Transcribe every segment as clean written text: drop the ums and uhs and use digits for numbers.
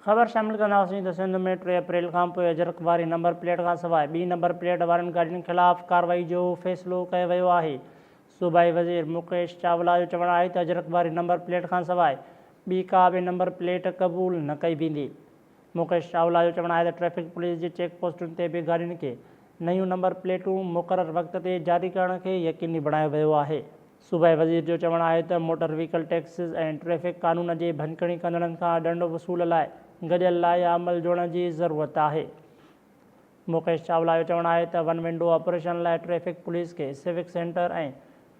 ख़बर शामिल कंदासीं त सिंध में 3 अप्रैल खां पोइ अजरक वारी नंबर प्लेट खां सवाइ ॿी नंबर प्लेट वारनि गाॾियुनि ख़िलाफ़ कार्रवाई जो फ़ैसिलो कयो वियो आहे। सूबाई वज़ीर मुकेश चावला जो चवणु आहे त अजरक वारी नंबर प्लेट खां सवाइ ॿी का बि नंबर प्लेट क़बूल न कई वेंदी। मुकेश चावला जो चवणु आहे त ट्रैफ़िक पुलिस जी चेक पोस्टुनि ते बि गाॾियुनि खे नयूं नंबर प्लेटूं मुक़ररु वक़्त ते जारी करण खे यक़ीनी बणायो वियो आहे। सूबाई वज़ीर जो चवणु आहे त मोटर व्हीकल टैक्सिस ऐं ट्रैफ़िक क़ानून जे भञकणी कंदड़नि खां ॾंड वसूल लाइ गॾियल लाइ अमल जोड़ण जी ज़रूरत आहे। मुकेश चावला जो चवणु आहे त वन विंडो ऑपरेशन लाइ ट्रैफ़िक पुलिस खे सिविक सेंटर ऐं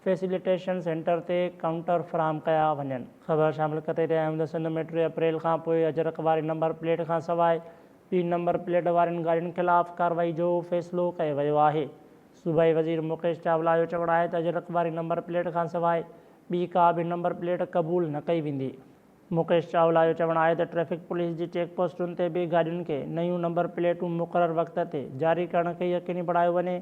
फैसिलिटेशन सेंटर ते काउंटर फ़राहम कया वञनि। ख़बर शामिल कंदे रहिया आहियूं त सिंध में 3 अप्रैल खां पोइ अजरक वारी नंबर प्लेट खां सवाइ ॿी नंबर प्लेट वारनि गाॾियुनि ख़िलाफ़ कार्रवाई जो फ़ैसिलो कयो वियो आहे। सूबाई वज़ीर मुकेश चावला जो चवणु आहे त अजरक वारी नंबर प्लेट खां सवाइ ॿी का बि नंबर प्लेट क़बूल न कई वेंदी। मुकेश चावला जो चवणु आहे त ट्रैफ़िक पुलिस जी चेक पोस्टुनि ते बि गाॾियुनि खे नयूं नंबर प्लेटूं मुक़ररु वक़्त ते जारी करण खे यक़ीनी बणायो वञे।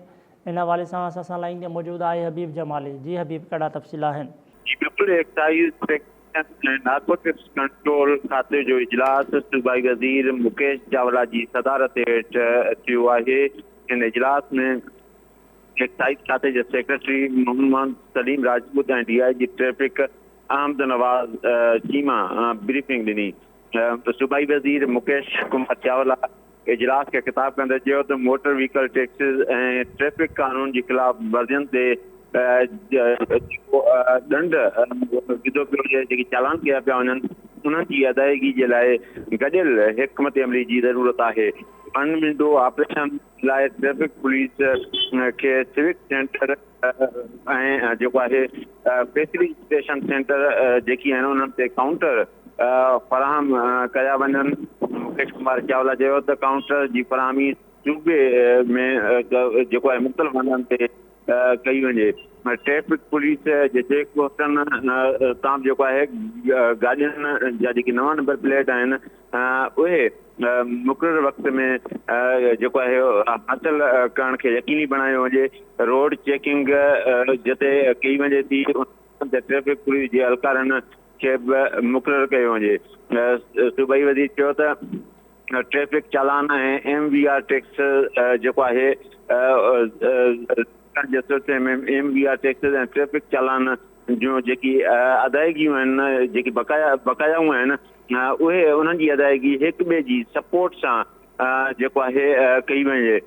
इन हवाले सां असां सां लाइन ते मौजूदु आहे हबीब जमाली। जी हबीब, कहिड़ा तफ़सील आहिनि? बिल्कुलु, एक्साइज़ नारकोटिक्स कंट्रोल खाते जो इजलास सूबाई वज़ीर मुकेश चावला जी सदारत हेठि थियो आहे। इन इजलास में एक्साइज़ खाते जे सेक्रेटरी मोहम्मद सलीम राजपूत ऐं DIG ट्रैफ़िक अहमद नवाज़ चीमा ब्रीफिंग ॾिनी। सूबाई वज़ीर मुकेश कुमार चावला इजलास खे ख़िताब कंदे चयो त मोटर व्हीकल टैक्सिस ऐं ट्रैफ़िक कानून जे ख़िलाफ़ वर्जन ते ॾंड विधो पियो हुजे, जेके चालान कया पिया वञनि उन्हनि जी अदायगी जे लाइ गॾियल हिकमत अमली जी ज़रूरत आहे। वन विंडो ऑपरेशन लाइ ट्रैफ़िक पुलिस खे सिविक सेंटर ऐं जेको आहे फैसिलिटेशन सेंटर जेकी आहिनि उन्हनि ते काउंटर फ़राहम कया वञनि। मुकेश कुमार चावला चयो त काउंटर जी फ़राहमी सूबे में जेको आहे मुख़्तलिफ़ हंधनि ते कई वञे। ट्रैफ़िक पुलिस जे चेक पोस्टनि तां जेको आहे गाॾियुनि जा जेके नवां नंबर प्लेट आहिनि उहे मुक़ररु वक़्त में जेको आहे हासिल करण खे यकीनी बणायो वञे। रोड चेकिंग जिते कई वञे थी ट्रैफ़िक पुलिस जे एहलकारनि खे बि मुक़ररु कयो वञे। सूबाई वज़ीर चयो त ट्रैफ़िक चालान ऐं MVR टैक्स जेको आहे जे सिलसिले में MVR टैक्सिस ऐं ट्रैफ़िक चालान जूं जेकी अदायगियूं आहिनि, जेकी बकायाऊं आहिनि उहे उन्हनि जी अदायगी हिक ॿिए जी सपोर्ट सां जेको आहे कई वञे।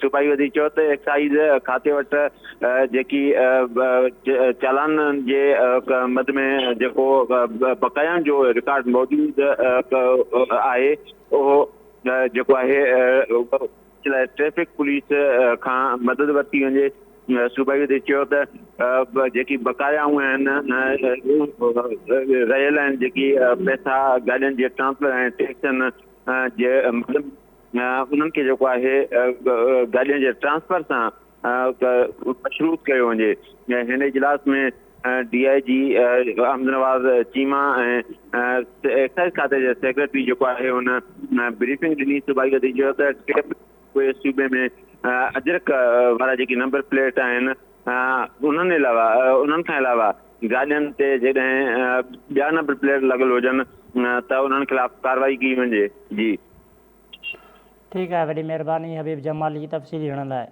सूबाई वज़ीर चयो त एक्साइज़ खाते वटि जेकी चालान जे मद में जेको बकायाउनि जो रिकॉर्ड मौजूदु आहे उहो जेको आहे ट्रैफ़िक पुलिस खां मदद वरिती वञे। सूबाई वज़ीर चयो त जेकी बकायाऊं आहिनि रहियल आहिनि, जेकी पैसा गाॾियुनि जे ट्रांसफर ऐं टैक्सनि जे उन्हनि खे जेको आहे गाॾियुनि जे ट्रांसफर सां मशरूत कयो वञे। हिन इजलास में DIG अहमद नवाज़ चीमा ऐं एक्साइज़ खाते जे सेक्रेटरी जेको आहे हुन ब्रीफिंग ॾिनी। सूबाई वज़ीर चयो त उहे सूबे में अजरक वारा जेकी नंबर प्लेट आहिनि उन्हनि खां अलावा गाॾियुनि ते जॾहिं ॿिया नंबर प्लेट लॻल हुजनि त उन्हनि ख़िलाफ़ कार्रवाई कई वञे। जी ठीकु आहे, वॾी महिरबानी हबीब जमाली जी तफ़सील ॾियण लाइ।